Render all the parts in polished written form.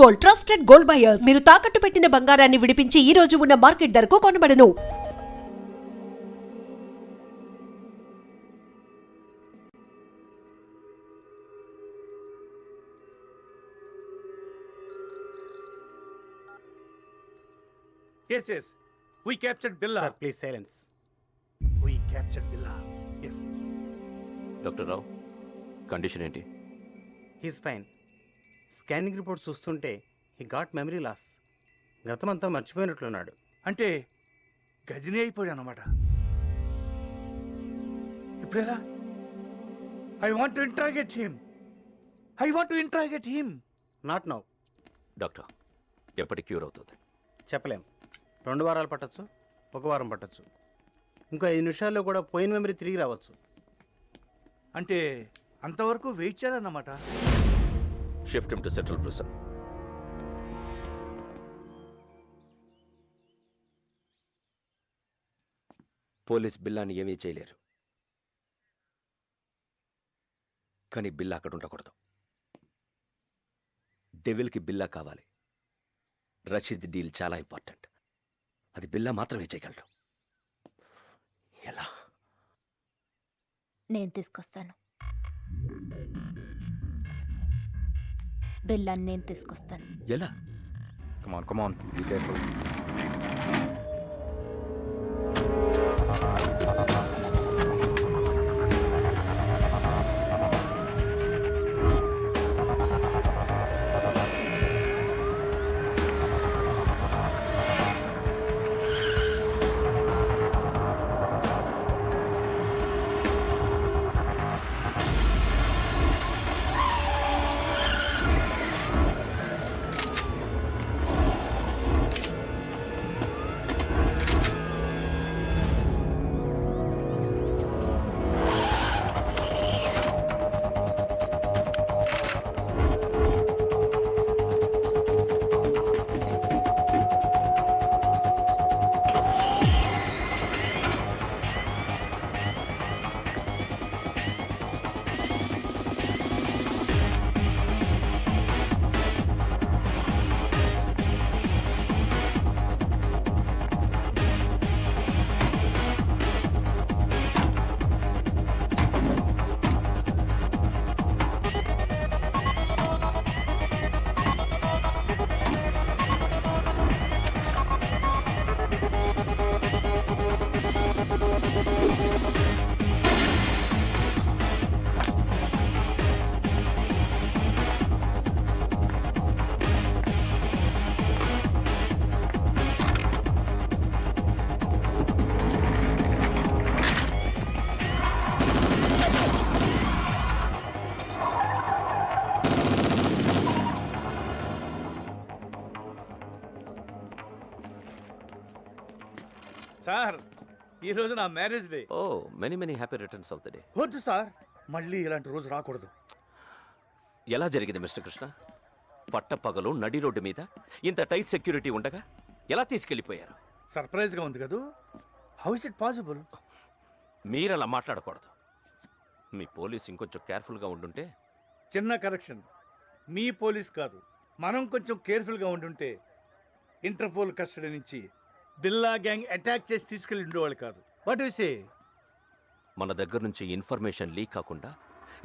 Gold, trusted gold buyers. మీరు తాకట్టు పెట్టిన బంగారాన్ని విడిపించి ఈ రోజు ఉన్న మార్కెట్ ధరకు కొనబడను. Yes, yes. We captured Billa. Sir, please silence. We captured Billa. Yes. Doctor Rao condition ఏంటి? He's fine. స్కానింగ్ రిపోర్ట్ చూస్తుంటే he got memory loss. గతమంతా మర్చిపోయినట్లున్నాడు. అంటే గజని అయిపోయాడు అన్నమాట. ఇప్పుడెలా? I want to interrogate him. Not now. Doctor ఎప్పటికి cure అవుతుంది? చెప్పలేం. 2 వారాలు పట్టచ్చు, 1 వారం పట్టచ్చు, ఇంకో 5 నిమిషాల్లో కూడా పోయిన మెమరీ తిరిగి రావచ్చు. అంటే అంతవరకు వెయిట్ చేయాలన్నమాట. Shift him to central prison. Police బిల్లాని ఏమీ చేయలేరు, కానీ బిల్లా అక్కడ ఉండకూడదు. డెవిల్కి బిల్లా కావాలి. రషీద్ డీల్ చాలా ఇంపార్టెంట్. అది బిల్లా మాత్రమే చేయగలడు. ఎలా? నేను తీసుకొస్తాను. బిల్లాన్ని నేను తీసుకొస్తాను. ఎలా? Come on, be careful. Sir, ఈ రోజు నా marriage day. Oh, many happy returns of the day. వద్దు సార్, మళ్ళీ ఇలాంటి రోజు రాకూడదు. ఎలా జరిగింది మిస్టర్ కృష్ణ? పట్టపగలు నడి రోడ్డు మీద ఇంత టైట్ సెక్యూరిటీ ఉండగా ఎలా తీసుకెళ్లిపోయారు? సర్ప్రైజ్గా ఉంది కదూ. How is it possible? మీరలా మాట్లాడకూడదు. మీ పోలీస్ ఇంకొంచెం కేర్ఫుల్గా ఉండుంటే. చిన్న కరెక్షన్, మీ పోలీస్ కాదు, మనం కొంచెం కేర్ఫుల్గా ఉండుంటే ఇంటర్పోల్ కస్టడీ నుంచి బిల్లా గ్యాంగ్ అటాక్ చేసి తీసుకెళ్ళి ఉండేవాళ్ళు కాదు. What you say? మన దగ్గర నుంచి ఇన్ఫర్మేషన్ లీక్ కాకుండా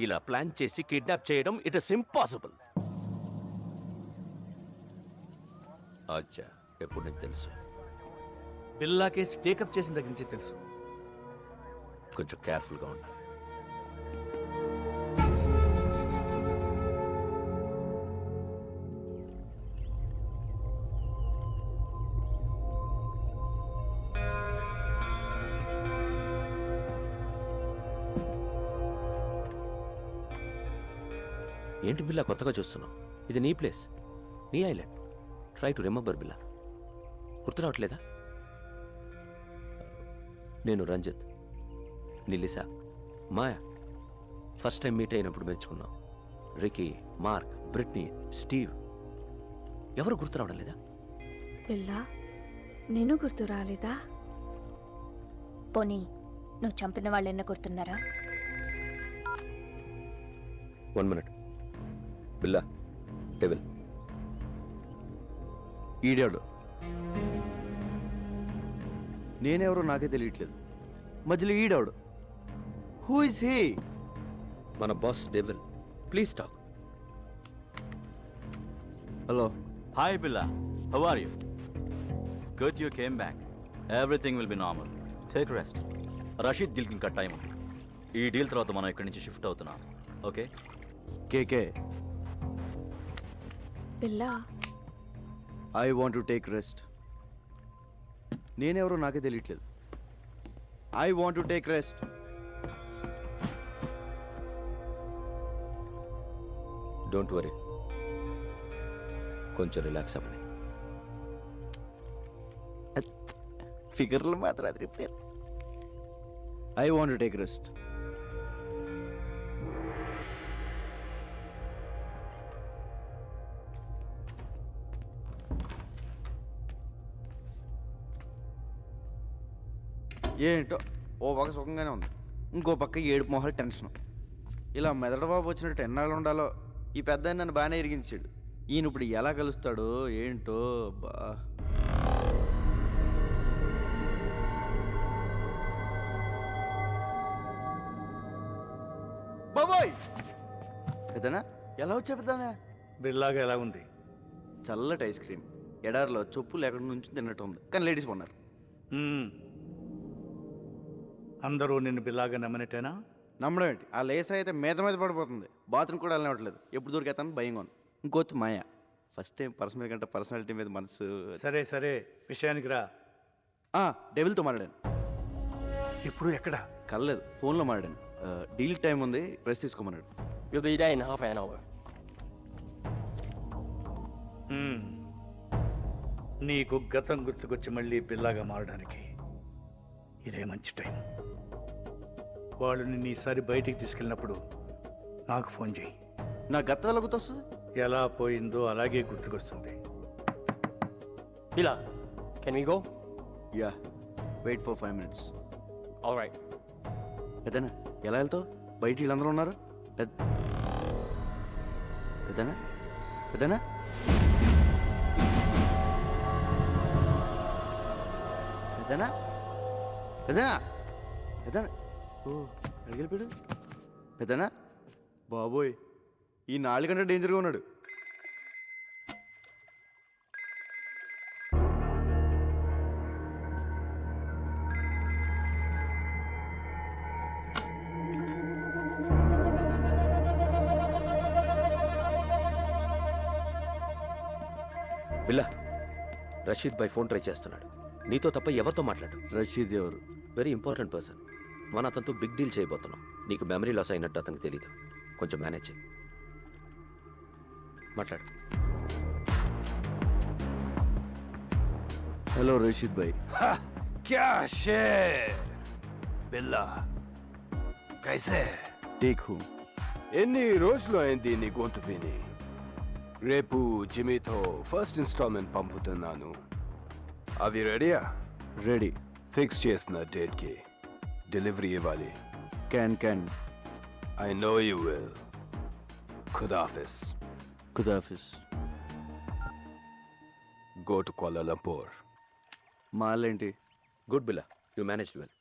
ఇలా ప్లాన్ చేసి కిడ్నాప్ చేయడం ఇట్ ఇస్ ఇంపాసిబుల్. అచ్చా, ఎప్పుడు నీకు తెలుసు? బిల్లా కేసు టేకప్ చేసిన దగ్గర నుంచి తెలుసు. కొంచెం కేర్ఫుల్గా ఉండాలి. ఏంటి బిల్లా కొత్తగా చూస్తున్నావు? ఇది నీ ప్లేస్, నీ ఐలాండ్. ట్రై టు రిమెంబర్ బిల్లా. గుర్తు రావట్లేదా? నేను రంజిత్, నిలిసా, మాయా ఫస్ట్ టైం మీట్ అయినప్పుడు మెచ్చుకున్నాం. Ricky, mark, Britney, Steve. ఎవరు గుర్తు రావడం లేదా? బిల్లా, నేను గుర్తు రాలేదా? పోనీ నువ్వు చంపిన వాళ్ళెన్న గుర్తున్నారా? 1 minute. బిల్లా, డెవిల్ ఈడాడు. నేనెవరో నాకే తెలియట్లేదు. మధ్యలో ఈడాడు. Who is he? మన boss devil. Please talk. Hello. Hi Billa, how are you? Good you came back. Everything will be normal. Take rest. Rashid డీల్కి ఇంకా టైం ఉంది. ఈ డీల్ తర్వాత మనం ఇక్కడి నుంచి షిఫ్ట్ అవుతున్నాం. Okay? KK, Billa I want to take rest. నేనెవరో నాకే తెలియట్లేదు. I want to take rest. Don't worry, కొంచెం రిలాక్స్ అవ్వండి. ఫిగర్లు మాత్రం అది repair. I want to take rest. ఏంటో ఓ పక్క సుఖంగానే ఉంది, ఇంకో పక్క ఏడుపు మొహాలు టెన్షన్. ఇలా మెదడు బాబు వచ్చినట్టు ఎన్నాళ్ళు ఉండాలో. ఈ పెద్ద ఆయన నన్ను బాగానే ఇరిగించాడు. ఈయన ఇప్పుడు ఎలా కలుస్తాడో ఏంటో. బా బాబోయ్, పెద్దనా ఎలా వచ్చా పెద్దనా? బిల్లాగా ఎలా ఉంది? చల్లటి ఐస్ క్రీమ్ ఎడారిలో చెప్పులు ఎక్కడి నుంచి తిన్నట్టు ఉంది, కానీ లేడీస్ ఉన్నారు. మ్మ్. అందరూ నిన్ను బిల్లాగా నమ్మనట్టేనా? నమ్మడం ఏంటి, ఆ లేస్ అయితే మీద మీద పడిపోతుంది. బాత్రూమ్ కూడా వెళ్ళనివ్వట్లేదు, ఎప్పుడు దొరికేస్తాను భయంగా ఉంది. ఇంకోటి మాయ, ఫస్ట్ టైం పర్సనల్ కంటే పర్సనాలిటీ మీద మనసు. సరే సరే, విషయానికి రా. డెవిల్తో మాట్లాడాను. ఇప్పుడు ఎక్కడ? కలలేదు, ఫోన్లో మాట్లాడాను. డీల్ టైం ఉంది, rest తీసుకోమన్నాడు. You'll be there in half an hour. మ్మ్. నీకు గతం గుర్తుకొచ్చి మళ్ళీ బిల్లాగా మారడానికి ఇదే మంచి టైం. వాళ్ళు నిన్ను ఈసారి బయటికి తీసుకెళ్ళినప్పుడు నాకు ఫోన్ చేయి. నా గతం ఎలా గుర్తొస్తుంది? ఎలా పోయిందో అలాగే గుర్తుకొస్తుంది. Billa, can we go? Yeah, wait for 5 minutes. All right. పెద్దనా ఎలా వెళ్తావు? బయట వీళ్ళందరూ ఉన్నారు. పెద్దనా పెద్దనా పెద్దనా పెద్దనా పెద్దనా ఓ అడిగిపోయాడు. పెద్దనా బాబోయ్, ఈ 4 గంటల డేంజర్గా ఉన్నాడు. బిల్లా, రషీద్ బై ఫోన్ ట్రై చేస్తున్నాడు. నీతో తప్ప ఎవరితో మాట్లాడు. రషీద్ ఎవరు? Very important person. మనం అతనితో బిగ్ డీల్ చేయబోతున్నాం. నీకు మెమరీ లాస్ అయినట్టు అతనికి తెలీదు. కొంచెం మేనేజ్ చేయి. మాట్లాడు. హలో రషీద్ భాయ్. क्या शेर बिल्ला कैसे? Take who. ఎన్ని రోజులు అయింది నీ గొంతు విని? రేపు జిమీతో ఫస్ట్ ఇన్స్టాల్మెంట్ పంపుతున్నాను. అవి రెడీయా? రెడీ. ఫిక్స్ చేసిన డేట్కి డెలివరీ ఇవ్వాలి. Can I know you will. ఖుదాఫిస్. ఖుదాఫిస్. Go to Kuala Lumpur. మాలేంటి? Good Billa, you manage well.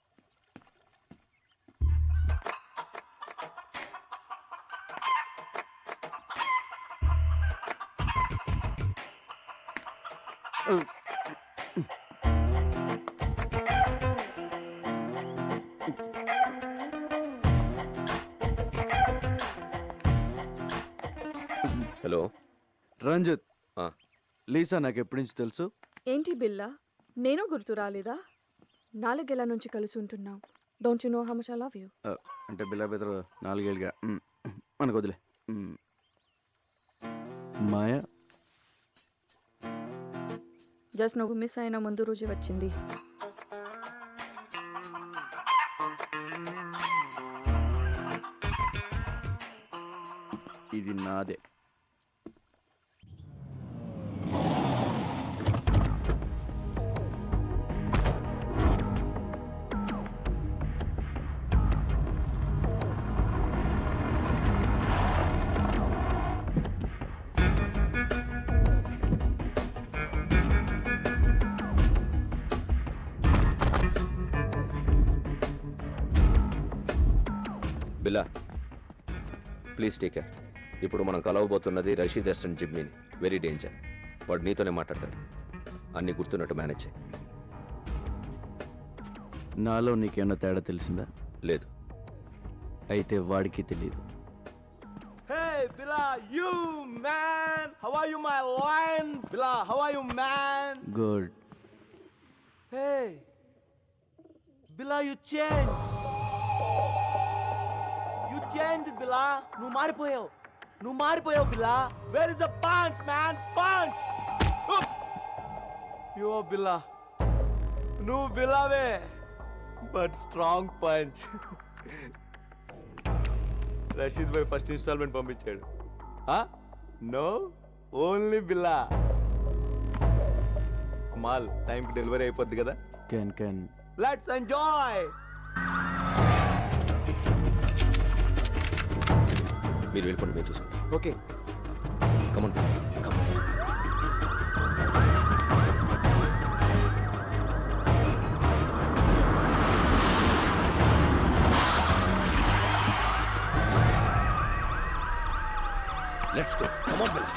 Hello Ranjith. Lisa నాకు ఎప్పటి నుంచి తెలుసు. ఏంటి బిల్లా, నేను గుర్తు రాలేదా? 4 ఏళ్ల నుంచి కలిసి ఉంటున్నాం. Don't you know how much I love you? అంటే బిల్లా బెదరు 4 ఏళ్ళుగా మనకు వదిలే. మాయా జస్ట్ నువ్వు మిస్ అయిన ముందు రోజు వచ్చింది. ఇది నాదే. బిల్లా ప్లీజ్ టేక్ కేర్. ఇప్పుడు మనం కలవబోతున్నది రషీద్ అసిస్టెంట్ జిమ్మీని. Very danger. వాడు నీతోనే మాట్లాడతాడు. అన్నీ గుర్తున్నట్టు మేనేజ్ చేయి. నాలో నీకేమన్నా తేడా తెలిసిందా? లేదు. అయితే వాడికి తెలియదు. Hey, Bila, you man! How are you, my lion? Bila, how are you, man? Good. Hey, Bila, you changed. You changed, Bila. నువ్వు మారిపోయావు, Bila. Where is the punch, man? Punch! You are Bila. నువ్వు బిలావే, but strong punch. Rashid Bhai first instalment పంపించాడు. No, only బిల్లా. Mall టైంకి delivery అయిపోద్ది కదా. Can let's enjoy. మీరు వెళ్ళిపోండి, మేము చూసుకోండి. Okay, come on come on. Let's go. Come on, Bella.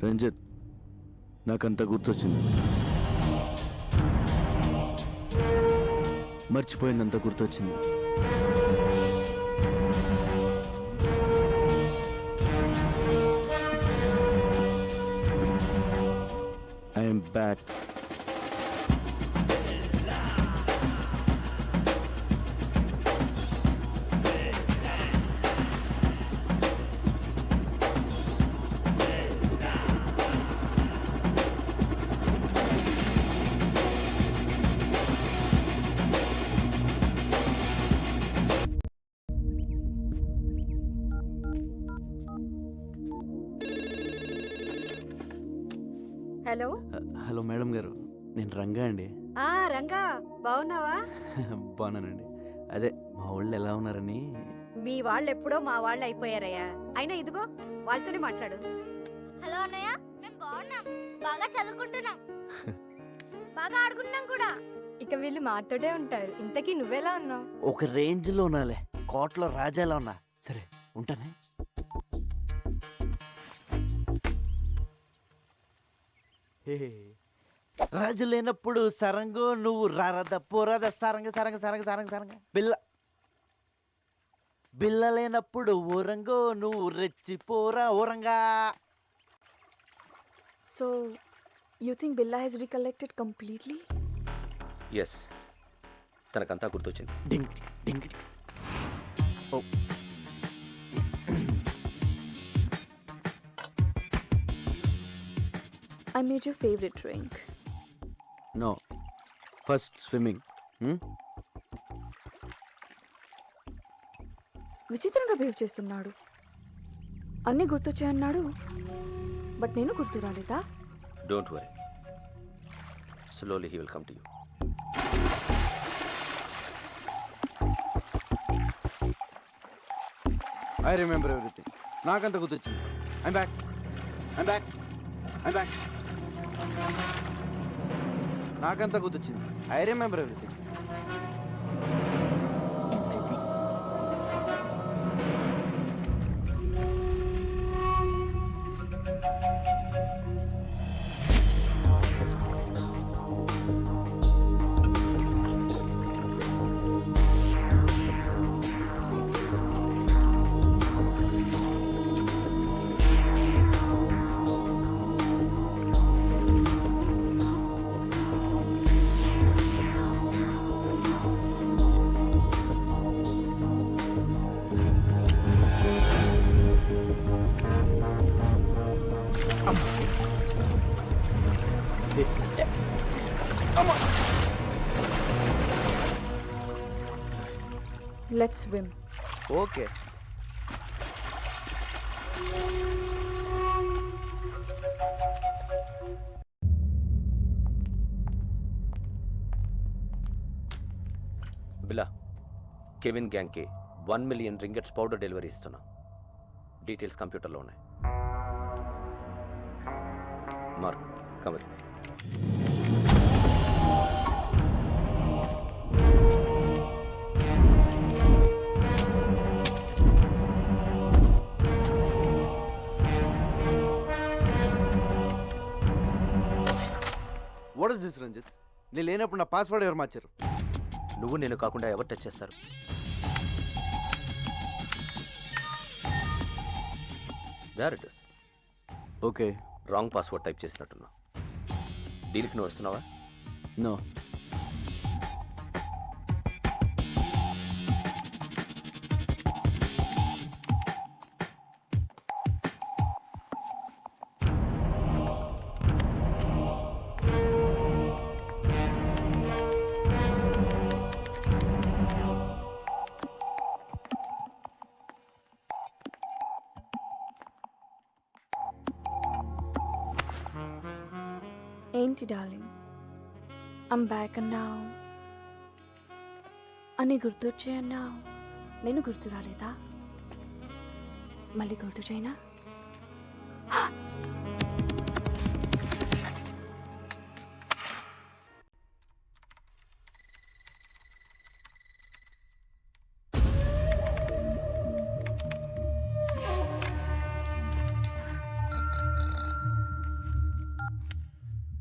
Ranjith, నాకంతా గుర్తొచ్చింది. మర్చిపోయిందంతా గుర్తొచ్చింది. I'm back. Hello. Hello madam గారు, నేను రంగా అండి. రంగా, బాగున్నావా? బాగున్నానండి. అదే మా వాళ్ళు ఎలా ఉన్నారని. మీ వాళ్ళు ఎప్పుడో మా వాళ్ళు అయిపోయారయ్యా. అయినా ఇదిగో వాళ్ళతోనే మాట్లాడు. హలో అన్నయ్య, మేము బాగున్నాం, బాగా చదువుకుంటున్నాం, బాగా ఆడుకుంటున్నాం కూడా. ఇక వీళ్ళు మాతోటే ఉంటారు. ఇంతకీ నువ్వెలా ఉన్నావు? ఒక రేంజ్లో ఉన్నాలే, కోట్లో రాజాలా ఉన్నా. సరే ఉంటానే. రాజు లేనప్పుడు సరంగు, నువ్వు రారద పోరాద సరంగ సరంగ సరంగ సరంగ సరంగ. బిల్ల లేనప్పుడు ఊరంగో, నువ్వు రెచ్చిపోరా ఊరంగా. So you think Billa Hess recollected completely? Yes, తనకంతా గుర్తొచ్చింది. డింగ్ డింగ్. ఓ I made your favorite drink. No, first swimming. విచిత్రంగా బిహేవ్ చేస్తున్నాడు. అన్నీ గుర్తొచ్చాయన్నాడు, బట్ నేను గుర్తు రాలేదా? Don't worry, slowly he will come to you. I remember everything. నాకంత గుర్తొచ్చింది. I'm back. నాకంతా గుర్తొచ్చింది. I remember everything. Everything. Let's swim. Okay. బిలా Kevin గ్యాంగ్కి 1 million రింగెట్స్ powder delivery ఇస్తున్నా. డీటెయిల్స్ కంప్యూటర్లో ఉన్నాయి. మార్క్ కమర్. What is this Ranjith? నేను లేనప్పుడు నా పాస్వర్డ్ ఎవరు మార్చారు? నువ్వు నేను కాకుండా ఎవరు టచ్ చేస్తారు? There it is. Okay. Wrong password type చేసినట్టున్నా. డీల్కి నువ్వు వస్తున్నావా? నో. ఏంటి డార్లింగ్, ఐమ్ బ్యాక్ అన్నావు అని గుర్తొచ్చాయన్నావు. నేను గుర్తు రాలేదా? మళ్ళీ గుర్తు చేయనా?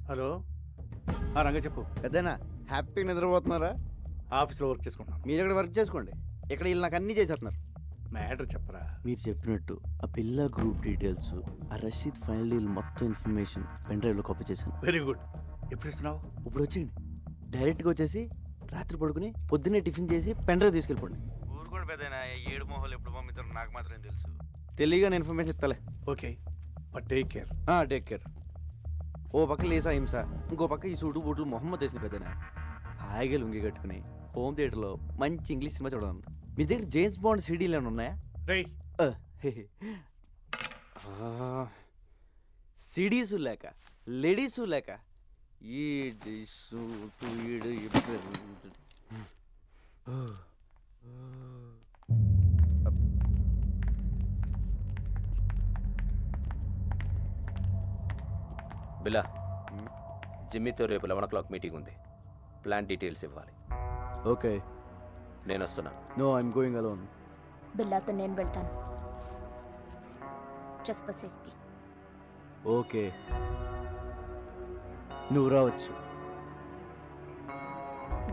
హలో, రంగ చెప్పు. పెద్దనా హ్యాపీగా నిద్రపోతున్నారా? ఆఫీస్లో వర్క్ చేసుకుంటున్నాను. మీరు ఇక్కడ వర్క్ చేసుకోండి, ఇక్కడ వీళ్ళు నాకు అన్నీ చేసేస్తున్నారు. మ్యాటర్ చెప్పరా. మీరు చెప్పినట్టు ఆ పిల్ల గ్రూప్ డీటెయిల్స్, ఆ రషీద్ ఫైనల్ డీల్ మొత్తం ఇన్ఫర్మేషన్ పెన్ డ్రైవ్లో కాపీ చేశాను. Very good. ఎప్పుడు ఇస్తున్నావు? ఇప్పుడు వచ్చేయండి, డైరెక్ట్గా వచ్చేసి రాత్రి పడుకుని పొద్దున్నే టిఫిన్ చేసి పెన్ డ్రైవ్ తీసుకెళ్ళిపోండి. ఊరుకోండి పెద్దనా, 7 మొహాలు ఎప్పుడు పంపిస్తారో నాకు మాత్రం తెలుసు. తెలియగానే ఇన్ఫర్మేషన్ ఇస్తాలే. Okay, but take care. Take care. ఓ పక్క లేసా హింస, ఇంకో పక్క ఈ సూటు బూట్లు మొహమ్మద్ వేసిన పెద్దనా హాయిగా లుంగి కట్టుకుని హోమ్ థియేటర్లో మంచి ఇంగ్లీష్ సినిమా చూడాలి. మీ దగ్గర జేమ్స్ బాండ్ సిడీలు ఏమైనా ఉన్నాయా? సిడీసు లేక లేడీసు లేక బిలా, జిమ్మీతో రేపు 11 o'clock మీటింగ్ ఉంది. ప్లాన్ డీటెయిల్స్ ఇవ్వాలి. ఓకే. నేను వస్తున్నా. No, I'm going alone. బిల్లాతో నేను వెళ్తాను, జస్ట్ ఫర్ సేఫ్టీ. ఓకే, నువ్వు రావచ్చు.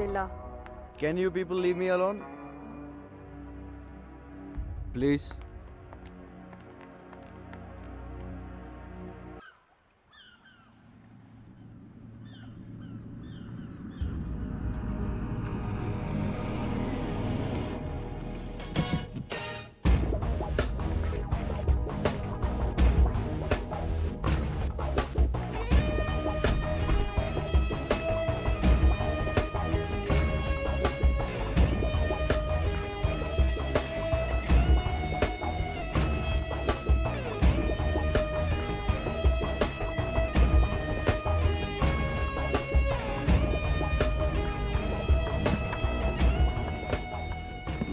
బిల్లా, can you people leave me alone please?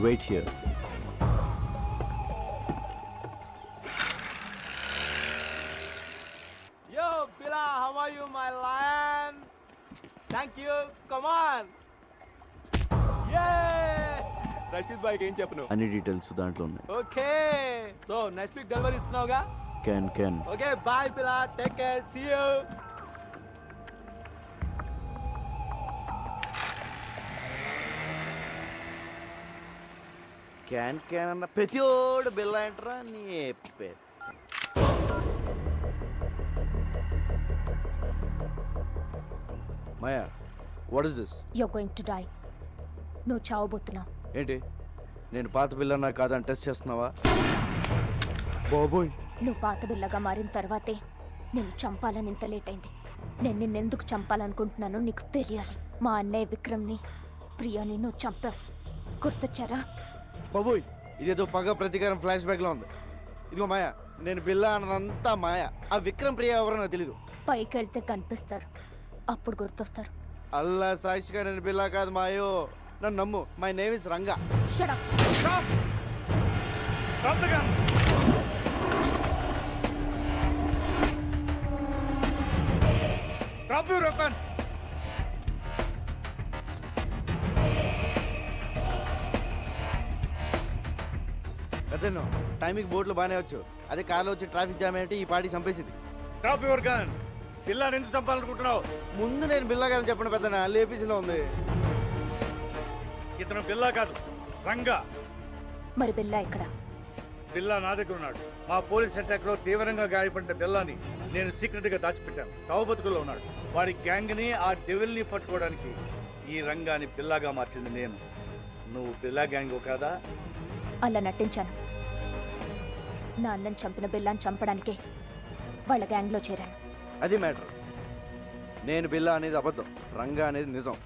Wait here. Yo, Bila, how are you, my lion? Thank you. Come on. Yeah. Rashid భాయ్కి ఏం చెప్పను? అన్ని డీటెయిల్స్ దాంట్లో ఉన్నాయి. Okay, so next week delivery ఇస్తున్నావుగా? Can. Okay, bye పిలా, take care, see you. Can అన్న ప్రతిోడు బిల్ల ఏంట్రా నీ మాయా. What is this? You're going to die. నువ్వు చావబోతున్నావు. ఏంటి, నేను పాత బిల్లన్నా కాదని టెస్ట్ చేస్తున్నావా? బాబోయ్, నువ్వు పాత బిల్లగా మారిన తర్వాతే నేను చంపాలని ఇంత లేట్ అయింది. నేను నిన్నెందుకు చంపాలనుకుంటున్నానో నీకు తెలియాలి. మా అన్నయ్య విక్రమ్ని, ప్రియాని నువ్వు చంపావు. గుర్తొచ్చారా? బాబోయ్, ఇదేదో పగ ప్రతీకారం ఫ్లాష్ బ్యాక్లో ఉంది. ఇదిగో మాయ, నేను బిల్లా అన్నదంతా మాయ. ఆ విక్రమ్ ప్రియ ఎవరో నాకు తెలీదు. పైకి వెళ్తే కనిపిస్తారు, అప్పుడు గుర్తొస్తారు. అల్లా సాక్షిగా నేను బిల్లా కాదు మాయో, నన్ను నమ్ము. My name is Ranga. Shut up. Drop the gun. Drop your weapons. అదేనో టైంకి బోట్లు బాగానే వచ్చు, అదే కార్లో వచ్చి ట్రాఫిక్ జామ్ ఏంటి ఈ పార్టీ చంపేసింది. Drop your gun. పిల్లని ఎందుకు చంపాలనుకుంటున్నావు? ముందు నేను బిల్లా కాదని చెప్పండి పెద్దనా, లేపీసీలో ఉంది. ఇతను బిల్లా కాదు, రంగా. మరి బిల్లా ఇక్కడ? బిల్లా నా దగ్గర ఉన్నాడు. మా పోలీస్ అటాక్ లో తీవ్రంగా గాయపడిన బిల్లాని నేను సీక్రెట్ గా దాచిపెట్టాను. చావు బతుకుల్లో ఉన్నాడు. వాడి గ్యాంగ్ ని, ఆ డెవిల్ ని పట్టుకోవడానికి ఈ రంగాని బిల్లాగా మార్చింది నేను. నువ్వు బిల్లా గ్యాంగ్ కాదా? అలా నటించాను. నా అన్నని చంపిన బిల్లాని చంపడానికే వాళ్ళ గ్యాంగ్లో చేరాను. అది మ్యాటర్. నేను బిల్లా అనేది అబద్ధం, రంగా అనేది నిజం.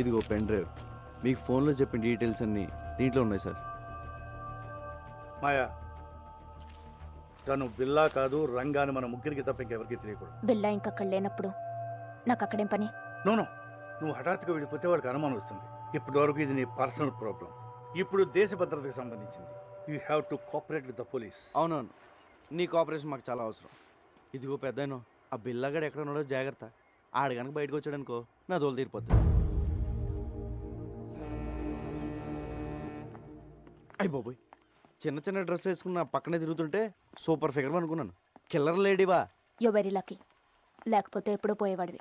ఇదిగో పెన్ డ్రైవ్, మీకు ఫోన్లో చెప్పిన డీటెయిల్స్ అన్నీ దీంట్లో ఉన్నాయి సార్. మాయా, తను బిల్లా కాదు, రంగాని మన ముగ్గురికి తప్ప ఇంకెవరికి తెలియకూడదు. బిల్లా ఇంకక్కడ లేనప్పుడు నాకు అక్కడేం పని? నో, నువ్వు హఠాత్తుగా వెళ్ళిపోతే వాడికి అనుమానం వస్తుంది. ఇప్పటి వరకు ఇది నీ పర్సనల్ ప్రాబ్లం. ఇప్పుడు దేశ భద్రతకు సంబంధించింది. You have to cooperate with the police. అవునవును, నీ కోఆపరేషన్ మాకు చాలా అవసరం. ఇదిగో పెద్దనో, ఆ బిల్లాగాడు ఎక్కడ ఉన్నాడో జాగ్రత్త. ఆడు కనుక బయటకు వచ్చాడనుకో నా దోలు తీరిపోతుంది. అయ్యి బాబోయ్, చిన్న చిన్న డ్రెస్ వేసుకున్న పక్కనే తిరుగుతుంటే సూపర్ ఫిగర్ అనుకున్నాను. కిల్లర్ లేడీవా? You very lucky. లేకపోతే ఎప్పుడూ పోయేవాడివి.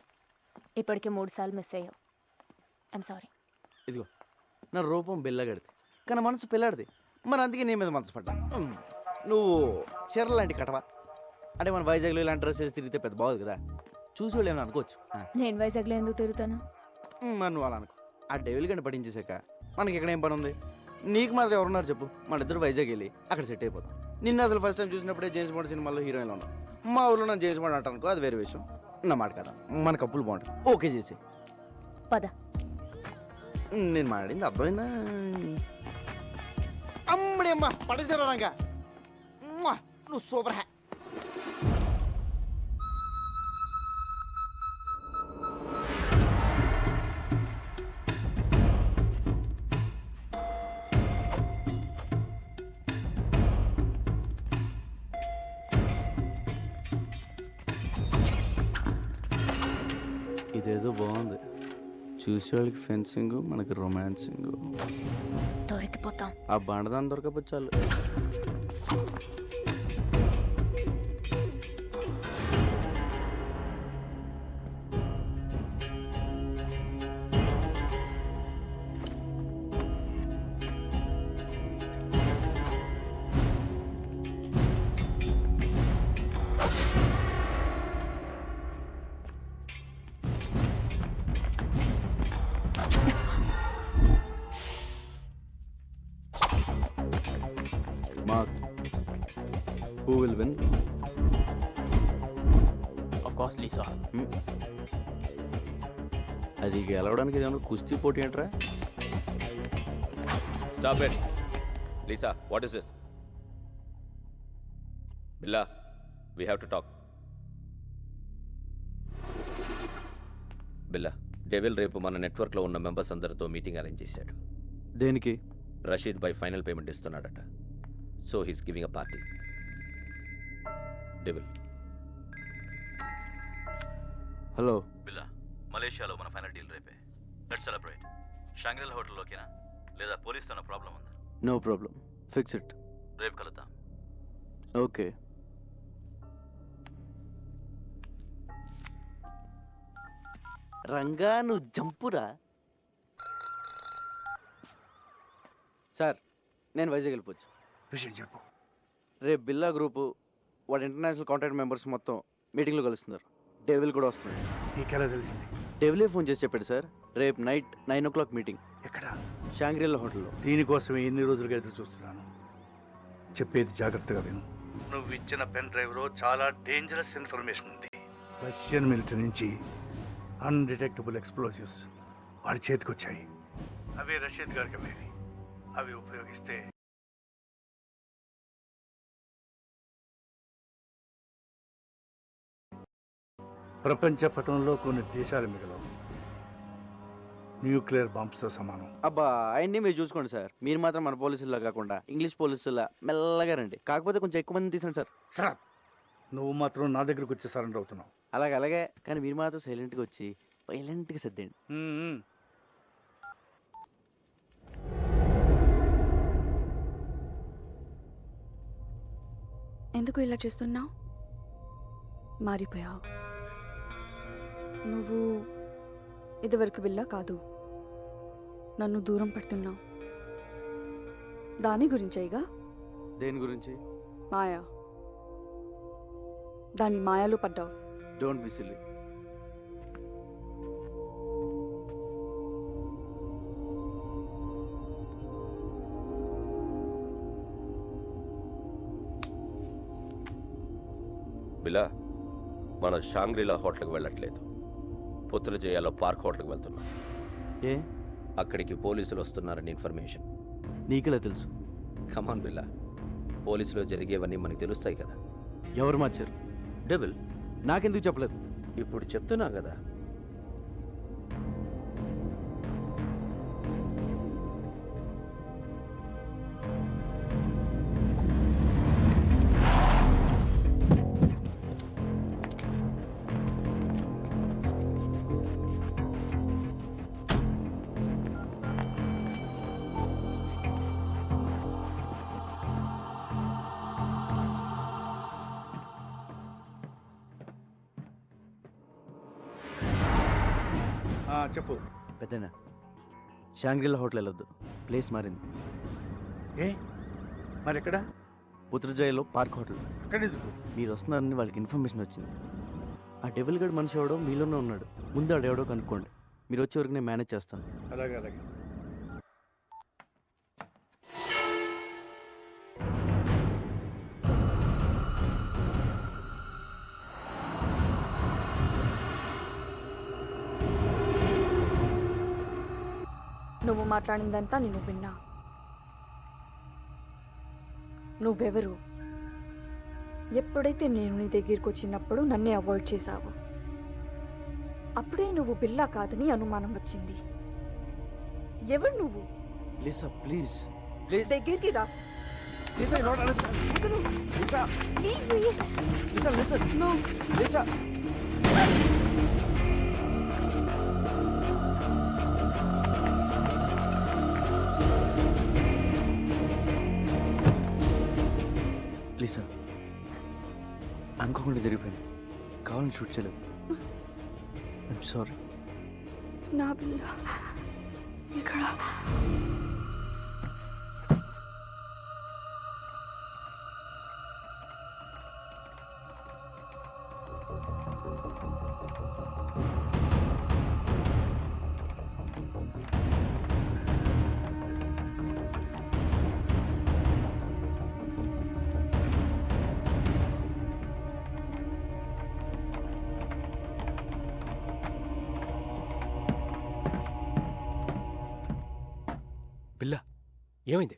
ఇప్పటికే 3 సార్లు మిస్ అయ్యావు. I'm sorry. ఇదిగో, నా రూపం బిల్లగాడిది కానీ మనసు పిల్లాడిది. మరి అందుకే నీ మీద మనసు పడ్డా. నువ్వు చీర లాంటి కటవా అంటే మన వైజాగ్లో ఇలాంటి డ్రెస్ వేసి తిరిగితే పెద్ద బాగుంది కదా, చూసి వాళ్ళు ఏమైనా అనుకోవచ్చు. నేను వైజాగ్లో ఎందుకు తిరుగుతాను? మరి నువ్వు అలా అనుకో. ఆ డెవిల్ గంట పట్టించేసాక మనకి ఇక్కడ ఏం పని ఉంది? నీకు మాత్రం ఎవరున్నారు చెప్పు? మన ఇద్దరు వైజాగ్ వెళ్ళి అక్కడ సెట్ అయిపోతాం. నిన్న అసలు ఫస్ట్ టైం చూసినప్పుడే జేమ్స్ బాండ్ సినిమాలో హీరోయిన్లో ఉన్నాం. మా ఊళ్ళో నన్ను జేమ్స్ బాండ్ అంటానుకో, అది వేరే విషయం. నా మాట కదా, మన కప్పులు బాగుంటుంది. ఓకే చేసి పద. నేను మాట్లాడింది అర్థమైందా? అమ్మడి అమ్మ పడేసారు రంగా, నువ్వు సూపర్ హ్యా. ఇదేదో బాగుంది. చూసేవాళ్ళకి ఫెన్సింగ్, మనకి రొమాన్సింగ్. దొరికిపోతాం. ఆ బండదాన్ని దొరకపోతే చాలు. Mark, who will win? Of course, Lisa. అది గెలవడానికి ఏదైనా కుస్తీ పోటీ ఏంట్రా? Stop it. Lisa, what is this? Billa, we have to talk. Billa, devil రేపు మన నెట్వర్క్లో ఉన్న మెంబర్స్ అందరితో మీటింగ్ అరేంజ్ చేశాడు. దేనికి? Rashid by final payment ఇస్తున్నాడట. So he's giving a party. Devil. Hello బిల్లా, మలేషియాలో మన ఫైనల్ డీల్ రేపే. Let's celebrate. షాంగ్రిలా హోటల్లోకేనా లేదా పోలీస్తో నా ప్రాబ్లం ఉందా? No problem, fix it. రేపు కలుద్దాం. ఓకే. రంగా నువ్వు జంపురా. సార్, నేను వైజాగ్ వెళ్ళిపోవచ్చు. విషయం చెప్పు. రేపు బిల్లా గ్రూపు వాడి ఇంటర్నేషనల్ కాంటాక్ట్ మెంబర్స్ మొత్తం మీటింగ్లో కలుస్తున్నారు. డెవిల్ కూడా వస్తుంది. నీకెలా తెలిసింది? డెవిలే ఫోన్ చేసి చెప్పాడు సార్. రేపు నైట్ 9 o'clock మీటింగ్. ఎక్కడ? షాంగ్రిలా హోటల్లో. దీనికోసమే ఎన్ని రోజులుగా ఎదురు చూస్తున్నాను. చెప్పేది జాగ్రత్తగా విను. నువ్వు ఇచ్చిన పెన్ డ్రైవ్లో చాలా డేంజరస్ ఇన్ఫర్మేషన్ ఉంది. రష్యన్ మిలిటరీ నుంచి అన్డిటెక్టబుల్ ఎక్స్ప్లోజివ్స్ వాడి చేతికి వచ్చాయి. అవి రషీద్ గారికి అమ్మేవి. అవి ఉపయోగిస్తే ప్రపంచ పటంలో కొన్ని దేశాలు మిగలవు. న్యూక్లియర్ బాంబ్స్తో సమానం. అబ్బా అవన్నీ మీరు చూసుకోండి సార్. మీరు మాత్రం మన పోలీసుల్లా కాకుండా ఇంగ్లీష్ పోలీసుల్లా మెల్లగా రండి. కాకపోతే కొంచెం ఎక్కువ మంది తీసండి సార్. సరే, నువ్వు మాత్రం నా దగ్గరకు వచ్చి సరెండర్ అవుతున్నావు. అలాగే కానీ మీరు మాత్రం సైలెంట్గా వచ్చి వైలెంట్గా సర్దేయండి. ఎందుకు ఇలా చేస్తున్నావు? మారిపోయావు. నువ్వు ఇదివరకు బిల్లా కాదు. నన్ను దూరం పెడుతున్నావు. దాని గురించేగా. దేని గురించి? మాయా. దాని మాయలో పడ్డావు. Don't be silly. బిలా, మనం షాంగ్రీలా హోటల్కి వెళ్ళట్లేదు. పుత్రజయాలో పార్క్ హోటల్కి వెళ్తున్నాం. ఏ? అక్కడికి పోలీసులు వస్తున్నారని ఇన్ఫర్మేషన్. నీకెలా తెలుసు? కమాన్ బిల్లా, పోలీసులో జరిగేవన్నీ మనకు తెలుస్తాయి కదా. ఎవరు మార్చారు? డబుల్. నాకెందుకు చెప్పలేదు? ఇప్పుడు చెప్తున్నా కదా. చెప్పు. పెద్దనా, షాంగ్రిలా హోటల్ వెళ్ళొద్దు. ప్లేస్ మారింది. ఏ మరి ఎక్కడ? పుత్రజయలో పార్క్ హోటల్. అక్కడ ఎందుకు? మీరు వస్తున్నారని వాళ్ళకి ఇన్ఫర్మేషన్ వచ్చింది. ఆ డెవిల్ గడ్ మనిషి ఎవడో మీలోనే ఉన్నాడు. ముందు ఆడెవడో కనుక్కోండి. మీరు వచ్చే వరకు నేను మేనేజ్ చేస్తాను. అలాగే. నువ్వు మాట్లాడిందంతా నేను విన్నా. నువ్వెవరు? ఎప్పుడైతే నేను నీ దగ్గరికి వచ్చినప్పుడు నన్నే అవాయిడ్ చేశావు. అప్పుడే నువ్వు బిల్లా కాదని అనుమానం వచ్చింది. ఎవరు నువ్వు? Lisa please. దగ్గరికి రా. Lisa not understand. Lisa Leave me. Lisa listen. No. Lisa Lisa అనుకోకుండా జరిగిపోయింది. కావాలని షూట్ చేయలేదు. I'm sorry. నా బిల్ల ఇక్కడ. బిల్లా, ఏమైంది?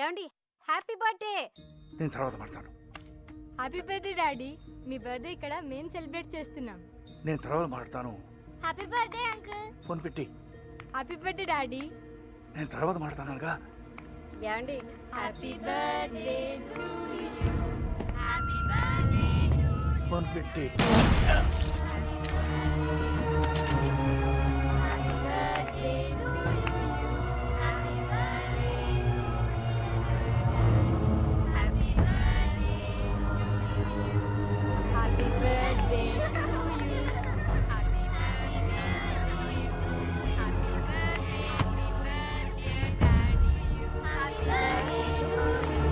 ఏమండి హ్యాపీ బర్త్డే. నేను తర్వాత మాడతాను. Happy birthday daddy. మీ బర్త్డే ఇక్కడ మేము సెలబ్రేట్ చేస్తున్నాం. నేను తర్వాత మాడతాను. Happy birthday uncle. ఫోన్ పెట్టి. Happy birthday daddy. నేను తర్వాత మాడతానుగా. ఏమండి happy birthday to you. Happy birthday to you. Phone పెట్టి. Happy birthday to you. Happy birthday. Happy birthday to you. Happy birthday to you. Happy birthday to you. Happy birthday. Happy birthday daddy. Happy birthday to you.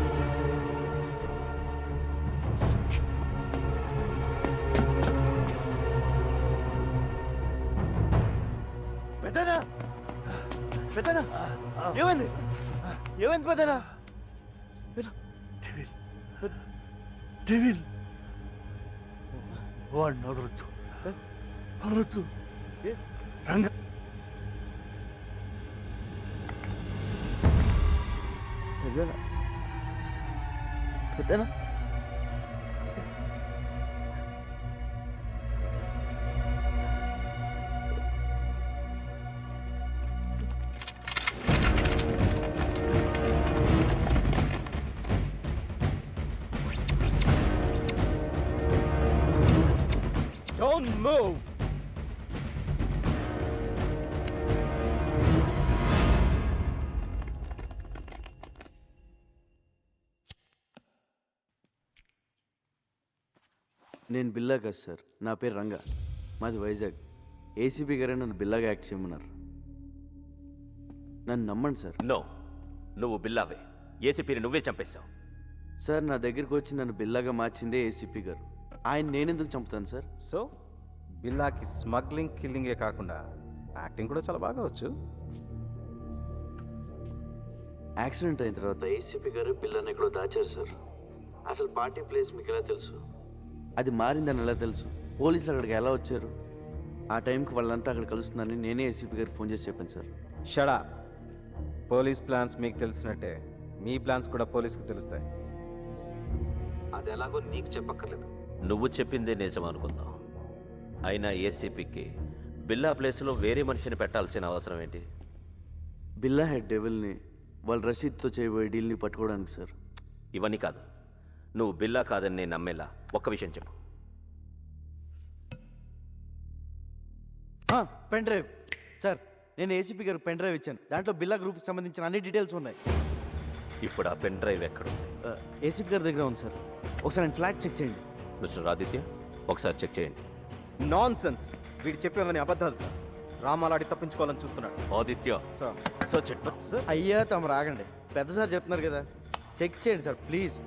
పెద్దనా పెద్దనా ఏమైంది ఏమైంది పెద్దనా? Devil devil వాడిని వదలొద్దు వదలొద్దు. రంగ పెద్దనా పెద్దనా Don't move! నేను బిల్లా కాదు సార్, నా పేరు రంగా, మాది వైజాగ్. ఏసీపీ గారే నన్ను బిల్లాగా యాక్ట్ చేయమన్నారు. నన్ను నమ్మండి సార్. నో, నువ్వు బిల్లావే. ఏసీపీని నువ్వే చంపేశావు. సార్ నా దగ్గరికి వచ్చి నన్ను బిల్లాగా మార్చిందే ఏసీపీ గారు. ఆయన నేనెందుకు చంపుతాను సార్? సో బిల్లాకి స్మగ్లింగ్ కిల్లింగే కాకుండా యాక్టింగ్ కూడా చాలా బాగా వచ్చు. యాక్సిడెంట్ అయిన తర్వాత ఏసీపీ గారు బిల్లాని ఎక్కడో దాచారు సార్. అసలు పార్టీ ప్లేస్ మీకు ఎలా తెలుసు? అది మారిందని ఎలా తెలుసు? పోలీసులు అక్కడికి ఎలా వచ్చారు? ఆ టైంకి వాళ్ళంతా అక్కడ కలుస్తుందని నేనే ఏసీపీ గారికి ఫోన్ చేసి చెప్పాను సార్. షడా, పోలీస్ ప్లాన్స్ మీకు తెలిసినట్టే మీ ప్లాన్స్ కూడా పోలీస్కి తెలుస్తాయి. అది ఎలాగో నీకు చెప్పక్కర్లేదు. నువ్వు చెప్పిందే నిజం అనుకుందాం. అయినా ఏసీపీకి బిల్లా ప్లేస్లో వేరే మనిషిని పెట్టాల్సిన అవసరం ఏంటి? బిల్లా హెడ్ డెవిల్ని వాళ్ళ రషీద్తో చేయబోయే డీల్ని పట్టుకోవడానికి సార్. ఇవన్నీ కాదు, నువ్వు బిల్లా కాదని నేను నమ్మేలా ఒక్క విషయం చెప్పు. పెన్ డ్రైవ్ సార్, నేను ఏసీపీ గారికి పెన్ డ్రైవ్ ఇచ్చాను. దాంట్లో బిల్లా గ్రూప్కి సంబంధించిన అన్ని డీటెయిల్స్ ఉన్నాయి. ఇప్పుడు ఆ పెన్ డ్రైవ్ ఎక్కడు? ఏసీపీ గారి దగ్గర ఉంది సార్. ఒకసారి నేను ఫ్లాట్ చెక్ చేయండి. మిస్టర్ ఆదిత్య, ఒకసారి చెక్ చేయండి. నాన్ సెన్స్, వీడు చెప్పేవని అబద్ధాలు సార్. డ్రామాలాడి తప్పించుకోవాలని చూస్తున్నాడు. Aditya sir search it. Sir అయ్యా తమ రాగండి, పెద్ద సార్ చెప్తున్నారు కదా, చెక్ చేయండి సార్ ప్లీజ్.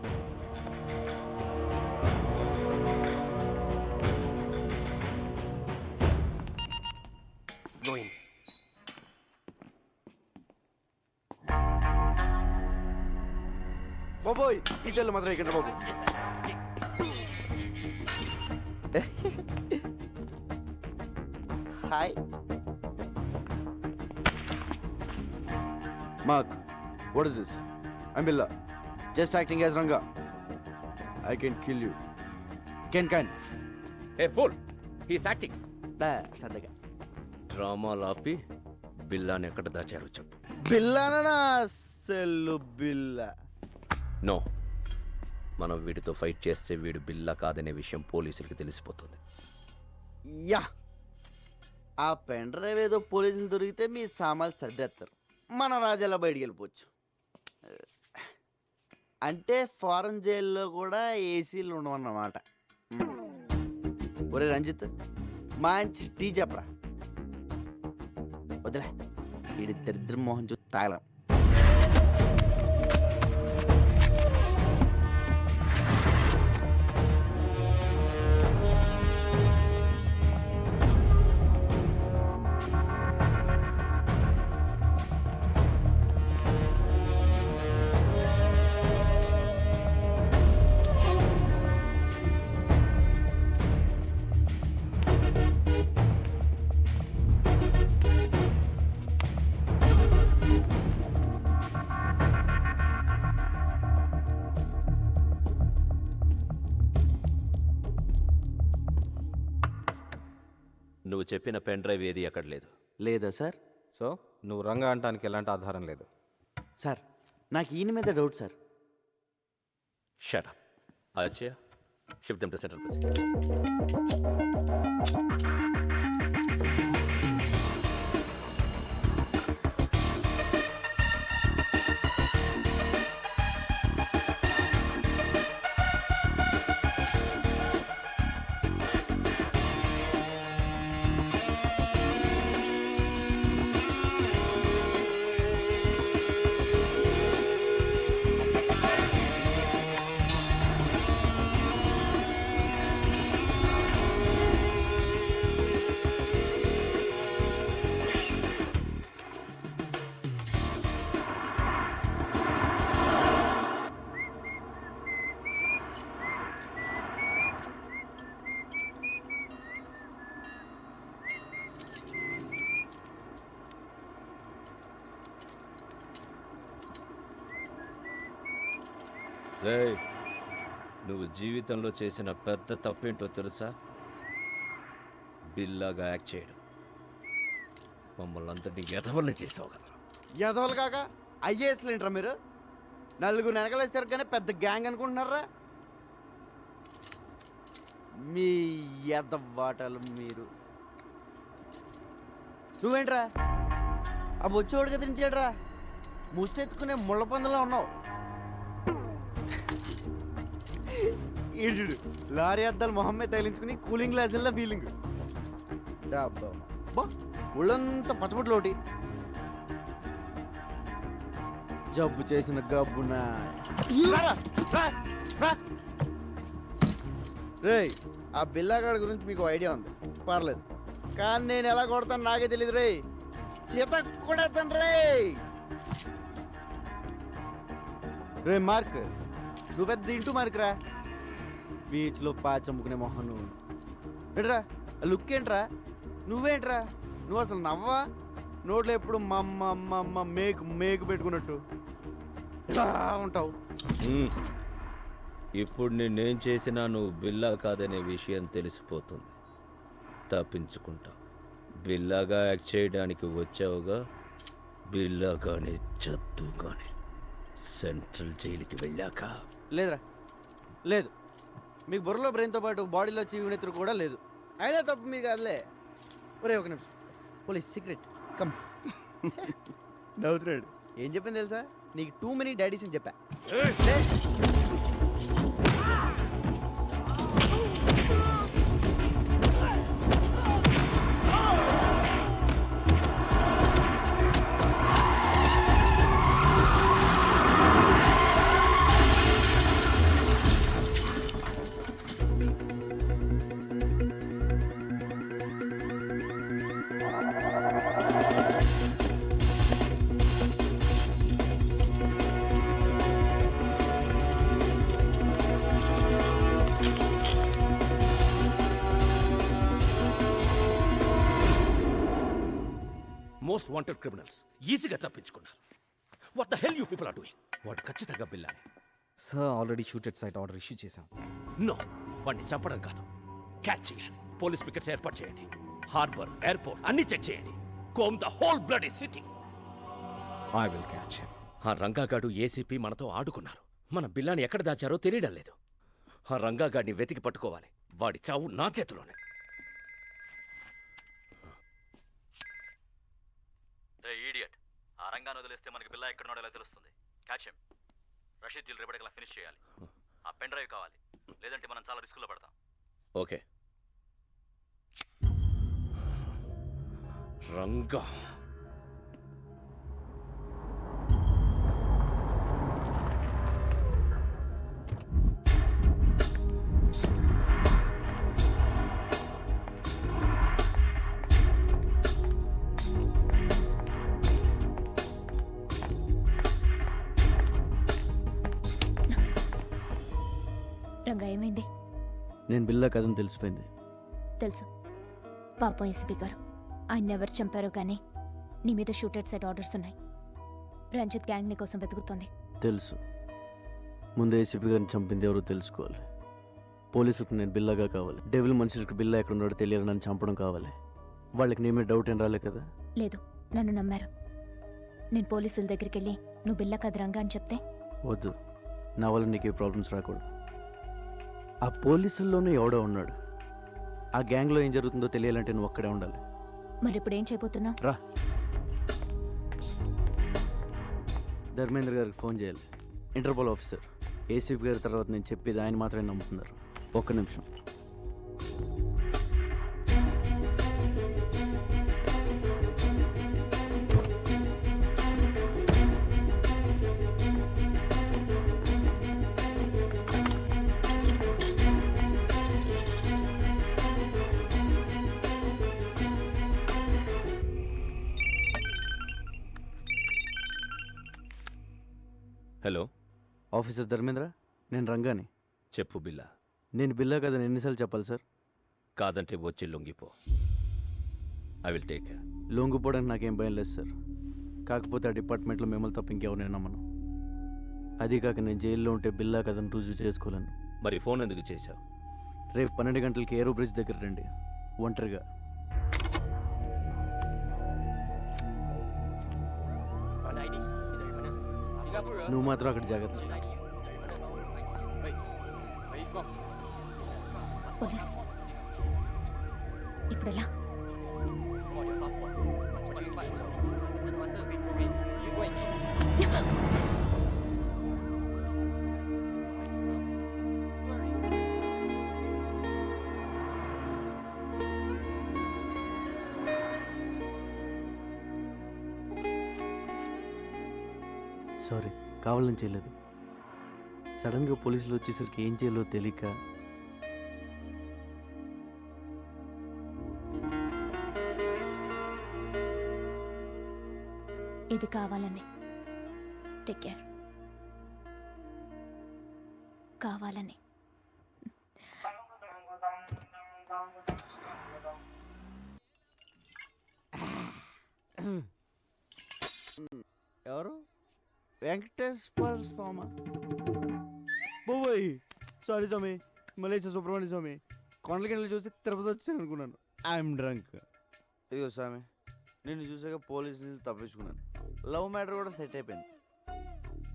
బాబోయ్ ఈ చెల్లు మాత్రం ఇక్కడ బాబు. Hi mark, what is this? I'm Billa, just acting as Ranga. I can kill you. Can A pool, he's acting. సరదాగా డ్రామాలు ఆపి బిల్లాని ఎక్కడ దాచారో చెప్పు. బిల్లానా? సెల్లు బిల్లా. నో, మనం వీడితో ఫైట్ చేస్తే వీడు బిల్లా కాదనే విషయం పోలీసులకి తెలిసిపోతుంది. యా, ఆ పెన్ డ్రైవ్ ఏదో పోలీసులు దొరికితే మీ సామాన్లు సర్దేస్తారు, మన రాజాలా బయటికి వెళ్ళిపోవచ్చు. అంటే ఫారెన్ జైల్లో కూడా ఏసీలు ఉండవన్నమాట. ఒరే రంజిత్, మంచి టీ చెప్పరా. వదిలే, వీడి దరిద్ర మోహన్ చూసి తాగలం. నువ్వు చెప్పిన పెన్ డ్రైవ్ ఏది అక్కడ లేదు. లేదా సార్? సో నువ్వు రంగా అంటానికి ఎలాంటి ఆధారం లేదు. సార్ నాకు ఈయన మీద doubt sir. Shut up. Achaiah, shift them to central president. రేయ్, నువ్వు జీవితంలో చేసిన పెద్ద తప్పేంటో తెలుసా? బిల్లాగా యాక్ట్ చేయడం. మమ్మల్ని అందరినీ ఎదవల్ని చేసావు కదా. ఎదవలు కాక ఐఏఎస్లు ఏంట్రా మీరు? నలుగురు వెనకలేస్తారు కానీ పెద్ద గ్యాంగ్ అనుకుంటున్నారా? మీ ఎదవాటలు మీరు. నువ్వేంట్రా ఆ బొచ్చోడు కదిలించాడ్రా? ముస్తెత్తుకునే ముళ్ళ పందులో ఉన్నావు. ఈడు లారీ అద్దాలు మొహమ్మద్ తగిలించుకుని కూలింగ్ గ్లాసుల్లో ఫీలింగ్. ఒళ్ళంతా పచ్చబొట్లు ఒకటి. జబ్బు చేసిన గబ్బునా. రేయ్, ఆ బిల్లాగాడి గురించి మీకు ఐడియా ఉంది, పర్లేదు. కానీ నేను ఎలా కొడతాను నాకే తెలియదు రే. చేత కొడతాను రే. రే మార్క్, నువ్వు పెద్ద ఇంటూ మార్క్ రా. బీచ్లో పాచమ్ముకునే మొహం నువ్వు. ఏంట్రా లుక్ ఏంట్రా? నువ్వేంట్రా? నువ్వు అసలు నవ్వా? నోట్లో ఎప్పుడు మమ్మ మేకు మేకు పెట్టుకున్నట్టు ఉంటావు. ఇప్పుడు నేనేం చేసినా నువ్వు బిల్లా కాదనే విషయం తెలిసిపోతుంది. తప్పించుకుంటావు. బిల్లాగా యాక్ట్ చేయడానికి వచ్చావుగా, బిల్లాగానే చద్దుగానే సెంట్రల్ జైలుకి వెళ్ళాక. లేదురా, లేదు. మీకు బుర్రలో బ్రెయిన్తో పాటు బాడీలో చీవునెత్తురు కూడా లేదు. అయినా తప్పు మీకు కాదులే. ఒరే ఒక నిమిషం, పోలీస్ సీక్రెట్ కమ్. నవ్వుతున్నాడు. ఏం చెప్పింది తెలుసా? నీకు టూ మెనీ డాడీస్ అని చెప్పా. మోస్ట్ వాంటెడ్ క్రిమినల్స్ ఈజీగా తప్పించుకున్నారు. What the hell you people are doing? వాడు ఖచ్చితంగా బిల్లాని. Sir already shooted site order issue చేశాం. నో, వాడిని చంపడం కాదు, క్యాచ్ చేయాలి. పోలీస్ పికెట్స్ ఏర్పాటు చేయండి. హార్బర్, ఎయిర్పోర్ట్ అన్ని చెక్ చేయండి. Come the whole bloody city. I will catch him. ఆ రంగాగాడు ఏసీపీ మనతో ఆడుకున్నారు. మన బిల్లాని ఎక్కడ దాచారో తెలియడం లేదు. ఆ రంగాగాడిని వెతికి పట్టుకోవాలి. వాడి చావు నా చేతిలోనే. ఈడియట్, ఆ రంగాన్ని వదిలేస్తే మనకి బిల్లా ఎక్కడున్నాడో ఎలా తెలుస్తుంది? Catch him. రషీద్ డీల్ రేపటికల్లా ఫినిష్ చేయాలి. ఆ పెన్ డ్రైవ్ కావాలి, లేదంటే మనం చాలా రిస్కులో పడతాం. ఓకే. రంగా రంగా ఏమైంది? నేను బిల్లా కథను తెలిసిపోయింది. తెలుసు. పాపం ఎస్పీ గారు, ఆయన ఎవరు చంపారో కానీ నీ మీద షూటెడ్ సైట్ ఆర్డర్స్ ఉన్నాయి. రంజిత్ గ్యాంగ్ నీ కోసం వెతుకుతోంది. తెలుసు. ముందు ఏసీపీ గారిని చంపింది ఎవరో తెలుసుకోవాలి. పోలీసులకు నేను బిల్లాగా కావాలి. డెవిల్ మనుషులకు బిల్లా ఎక్కడ ఉన్నాడో తెలియాలి. నన్ను చంపడం కావాలి. వాళ్ళకి నీ మీద డౌట్ ఏం రాలే కదా? లేదు, నన్ను నమ్మారు. నేను పోలీసుల దగ్గరికి వెళ్ళి నువ్వు బిల్లా కాదు రంగా అని చెప్తే వద్దు, నా వల్ల నీకు ఏ ప్రాబ్లమ్స్ రాకూడదు. ఆ పోలీసుల్లోనూ ఎవడో ఉన్నాడు. ఆ గ్యాంగ్లో ఏం జరుగుతుందో తెలియాలంటే నువ్వు అక్కడే ఉండాలి. మరి ఇప్పుడు ఏం చేయబోతున్నావు? రా, ధర్మేంద్ర గారికి ఫోన్ చేయాలి. Interpol officer. ఏసీపీ గారి తర్వాత నేను చెప్పేది ఆయన మాత్రమే నమ్ముతున్నారు. ఒక్క నిమిషం. హలో, ఆఫీసర్ ధర్మేంద్ర, నేను రంగాని. చెప్పు బిల్లా. నేను బిల్లా కదని ఎన్నిసార్లు చెప్పాలి సార్? కాదంటే వచ్చి లొంగిపో. I will take care. లొంగిపోవడానికి నాకేం భయం లేదు సార్. కాకపోతే ఆ డిపార్ట్మెంట్లో మిమ్మల్ని తప్ప ఇంకెవరిని నమ్మను. అది కాక నేను జైల్లో ఉంటే బిల్లా కదని రుజువు చేసుకోలేను. మరి ఫోన్ ఎందుకు చేశావు? రేపు 12 గంటలకి ఏరో బ్రిడ్జ్ దగ్గర రండి, ఒంటరిగా. నువ్వు మాత్రం అక్కడ జాగ్రత్త. పోలీస్ ఇప్పుడు ఎలా? సారీ, కావాలని చేయలేదు. సడన్గా పోలీసులు వచ్చేసరికి ఏం చేయాలో తెలియక. ఇది కావాలని. Take care. కావాలని. ఎవరు? వెంకటేశ్వర స్వామి. బాబోయ్, సారీ స్వామి. మలేషియా సుబ్రహ్మణ్య స్వామి. కొండలకి చూసి తిరుపతి వచ్చాను అనుకున్నాను. I'm drunk. ఇదిగో స్వామి, నిన్ను చూసాక పోలీసు నుంచి తప్పించుకున్నాను. లవ్ మ్యాటర్ కూడా సెట్ అయిపోయింది.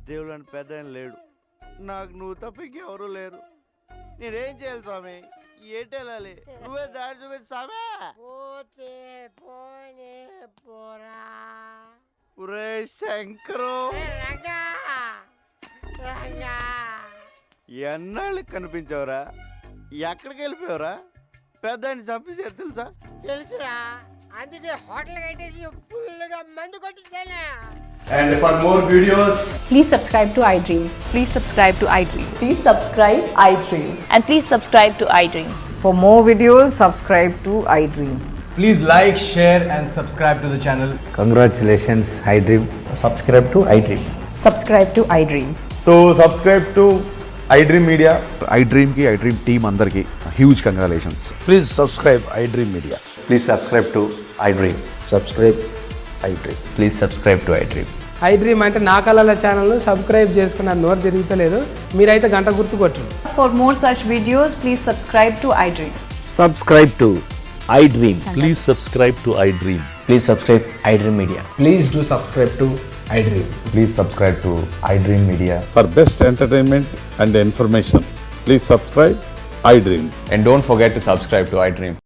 దేవుడు అని పెద్ద ఆయన లేడు. నాకు నువ్వు తప్ప ఇంకెవరూ లేరు. నేనేం చేయాలి స్వామి? ఏంటి వెళ్ళాలి? నువ్వే దారి చూపించు స్వామి. ఒరే శంకరు, ఎన్నాళ్ళకి కనిపించావురా? ఎక్కడికి వెళ్ళిపోయావురా? పెద్ద ఆయన చంపేశారు తెలుసా? తెలుసురా, అందుకే హోటల్ కట్టేసి ఫుల్గా మందు కొట్టేసాను. And for more videos, please subscribe to iDream. Please subscribe to iDream. Please subscribe iDream. And please subscribe to iDream. For more videos, subscribe to iDream. Please like, share and subscribe to the channel. Congratulations, iDream. Subscribe to iDream. Subscribe to iDream. So subscribe to iDream Media. iDream ki iDream team andarki huge congratulations. Please subscribe iDream Media. Please subscribe to iDream. Subscribe iDream. Please subscribe to iDream. iDream అంటే నా కళల ఛానల్ను subscribe చేసుకున్న నోరు తిరుగుతలేదు. మీరైతే గంట గుర్తు కొట్టండి. For more such videos, please subscribe to iDream. Subscribe to iDream. Please subscribe to iDream. Please subscribe iDream Media. Please do subscribe to iDream. Please subscribe to iDream Media. For best entertainment and information, please subscribe iDream. And don't forget to subscribe to iDream.